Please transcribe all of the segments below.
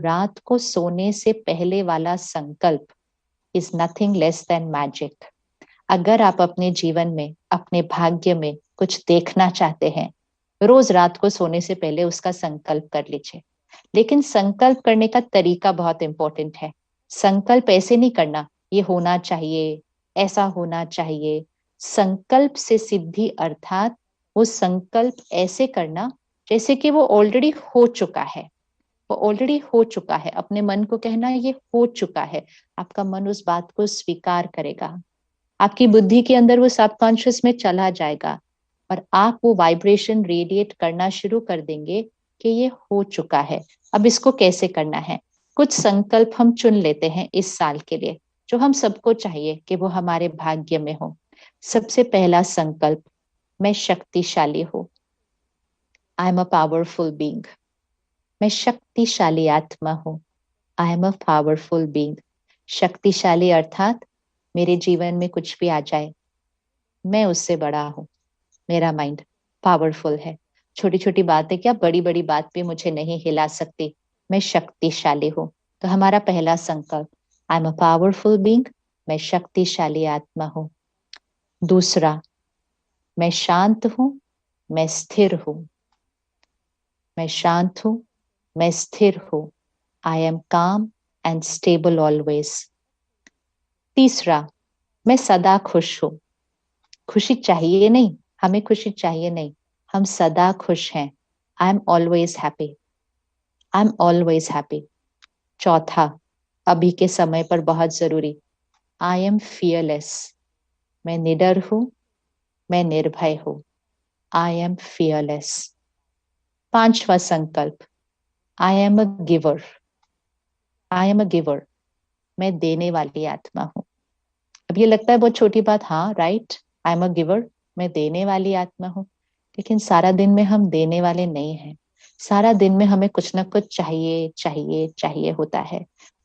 रात को सोने से पहले वाला संकल्प is nothing less than magic. अगर आप अपने जीवन में, अपने भाग्य में कुछ देखना चाहते हैं, रोज रात को सोने से पहले उसका संकल्प कर लीजिए। लेकिन संकल्प करने का तरीका बहुत इंपॉर्टेंट है। संकल्प ऐसे नहीं करना, ये होना चाहिए, ऐसा होना चाहिए। संकल्प से सिद्धि अर्थात वो संकल्प ऐसे करना जैसे कि वो ऑलरेडी हो चुका है। वो ऑलरेडी हो चुका है। अपने मन को कहना ये हो चुका है। आपका मन उस बात को स्वीकार करेगा। आपकी बुद्धि के अंदर वो सबकॉन्शियस में चला जाएगा और आप वो वाइब्रेशन रेडिएट करना शुरू कर देंगे कि ये हो चुका है। अब इसको कैसे करना है? कुछ संकल्प हम चुन लेते हैं इस साल के लिए, जो हम सबको चाहिए कि वो हमारे भाग्य में हो। सबसे पहला संकल्प, मैं शक्तिशाली हूँ। I am a powerful being. मैं शक्तिशाली आत्मा हूँ। I am a powerful being. शक्तिशाली अर्थात मेरे जीवन में कुछ भी आ जाए, मैं उससे बड़ा हूँ। मेरा माइंड पावरफुल है। छोटी छोटी बातें क्या, बड़ी बड़ी बात भी मुझे नहीं हिला सकती। मैं शक्तिशाली हूँ। तो हमारा पहला संकल्प, I am a powerful being. मैं शक्तिशाली आत्मा हूँ। दूसरा, मैं शांत हूँ, मैं स्थिर हूँ। मैं शांत हूँ, मैं स्थिर हूँ। आई एम काम एंड स्टेबल ऑलवेज। तीसरा, मैं सदा खुश हूँ। खुशी चाहिए नहीं, हमें खुशी चाहिए नहीं, हम सदा खुश हैं। I am always happy. I am always happy. चौथा, अभी के समय पर बहुत जरूरी, आई एम फियरलेस। मैं निडर हूं, मैं निर्भय हूं। I am fearless. पांचवा संकल्प, I am a giver. I am a giver. मैं देने वाली आत्मा हूं। अब ये लगता है बहुत छोटी बात, हाँ right, I am a giver, मैं देने वाली आत्मा हूँ। लेकिन सारा दिन में हम देने वाले नहीं हैं। सारा दिन में हमें कुछ ना कुछ चाहिए चाहिए चाहिए होता है।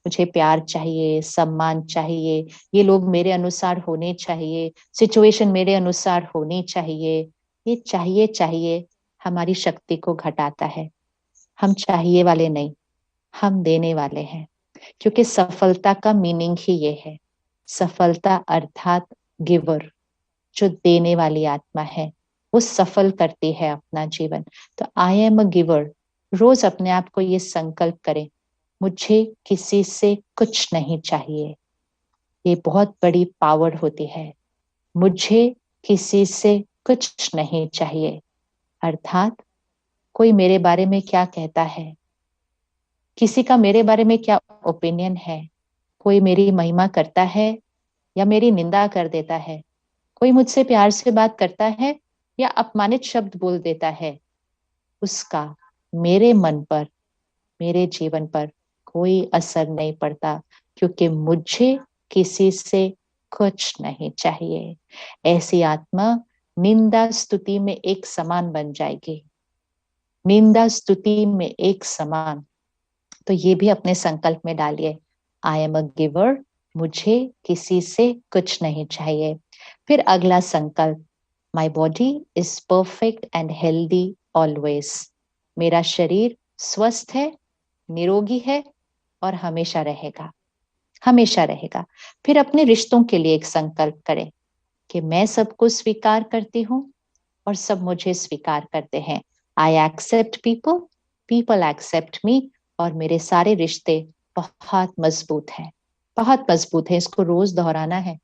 मुझे प्यार चाहिए, सम्मान चाहिए, ये लोग मेरे अनुसार होने चाहिए, सिचुएशन मेरे अनुसार होनी चाहिए। ये चाहिए चाहिए हमारी शक्ति को घटाता है। हम चाहिए वाले नहीं, हम देने वाले हैं। क्योंकि सफलता का मीनिंग ही ये है। सफलता अर्थात गिवर, जो देने वाली आत्मा है, वो सफल करती है अपना जीवन। तो आई एम अ गिवर। रोज अपने आप को ये संकल्प करें, मुझे किसी से कुछ नहीं चाहिए। ये बहुत बड़ी पावर होती है। मुझे किसी से कुछ नहीं चाहिए अर्थात कोई मेरे बारे में क्या कहता है, किसी का मेरे बारे में क्या ओपिनियन है, कोई मेरी महिमा करता है या मेरी निंदा कर देता है, कोई मुझसे प्यार से बात करता है या अपमानित शब्द बोल देता है, उसका मेरे मन पर, मेरे जीवन पर कोई असर नहीं पड़ता। क्योंकि मुझे किसी से कुछ नहीं चाहिए। ऐसी आत्मा निंदा स्तुति में एक समान बन जाएगी। निंदा स्तुति में एक समान। तो ये भी अपने संकल्प में डालिए, आई एम अ गिवर। मुझे किसी से कुछ नहीं चाहिए। फिर अगला संकल्प, my body is perfect and healthy always. मेरा शरीर स्वस्थ है, निरोगी है और हमेशा रहेगा, हमेशा रहेगा। फिर अपने रिश्तों के लिए एक संकल्प करें कि मैं सबको स्वीकार करती हूँ और सब मुझे स्वीकार करते हैं। I accept people, people accept me. और मेरे सारे रिश्ते बहुत मजबूत हैं, बहुत मजबूत है। इसको रोज दोहराना है।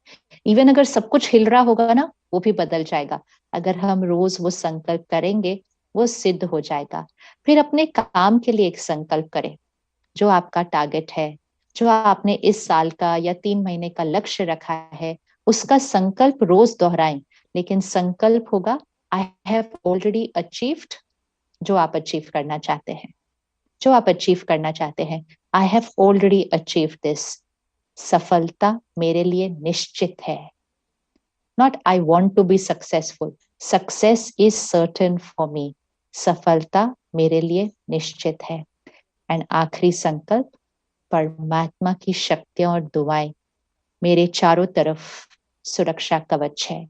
इवन अगर सब कुछ हिल रहा होगा ना, वो भी बदल जाएगा। अगर हम रोज वो संकल्प करेंगे, वो सिद्ध हो जाएगा। फिर अपने काम के लिए एक संकल्प करें। जो आपका टारगेट है, जो आपने इस साल का या 3 महीने का लक्ष्य रखा है, उसका संकल्प रोज दोहराएं। लेकिन संकल्प होगा, आई हैव ऑलरेडी अचीव्ड। जो आप अचीव करना चाहते हैं, जो आप अचीव करना चाहते हैं, I have already achieve this. सफलता मेरे लिए निश्चित है। Not I want to be successful, success is certain for me. सफलता मेरे लिए निश्चित है। एंड आखिरी संकल्प, परमात्मा की शक्तियां और दुआएं मेरे चारों तरफ सुरक्षा कवच है।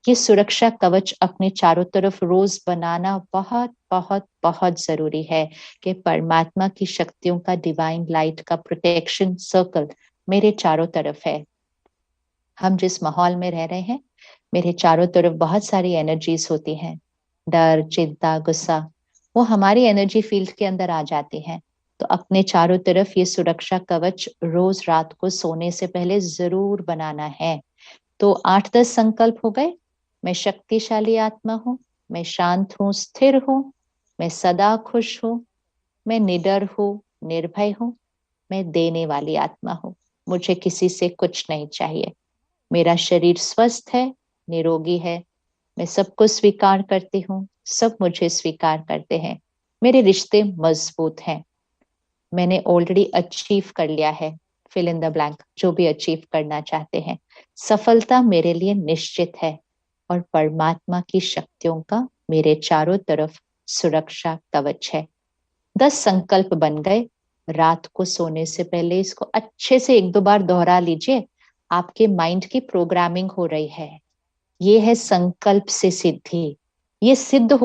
ये सुरक्षा कवच अपने चारों तरफ रोज बनाना बहुत बहुत बहुत जरूरी है कि परमात्मा की शक्तियों का, डिवाइन लाइट का प्रोटेक्शन सर्कल मेरे चारों तरफ है। हम जिस माहौल में रह रहे हैं, मेरे चारों तरफ बहुत सारी एनर्जीज होती हैं, डर, चिंता, गुस्सा, वो हमारी एनर्जी फील्ड के अंदर आ जाती हैं। तो अपने चारों तरफ ये सुरक्षा कवच रोज रात को सोने से पहले जरूर बनाना है। तो 8-10 संकल्प हो गए। मैं शक्तिशाली आत्मा हूँ, मैं शांत हूँ, स्थिर हूँ, मैं सदा खुश हूँ, मैं निडर हूँ, निर्भय हूँ, मैं देने वाली आत्मा हूँ, मुझे किसी से कुछ नहीं चाहिए, मेरा शरीर स्वस्थ है, निरोगी है, मैं सबको स्वीकार करती हूँ, सब मुझे स्वीकार करते हैं, मेरे रिश्ते मजबूत हैं, मैंने ऑलरेडी अचीव कर लिया है, फिल इन द ब्लैंक, जो भी अचीव करना चाहते हैं, सफलता मेरे लिए निश्चित है और परमात्मा की शक्तियों का मेरे चारों तरफ सुरक्षा कवच है। 10 संकल्प बन गए। रात को सोने से पहले इसको अच्छे से 1-2 बार दोहरा लीजिए। आपके माइंड की प्रोग्रामिंग हो रही है। ये है संकल्प से सिद्धि। ये सिद्ध हो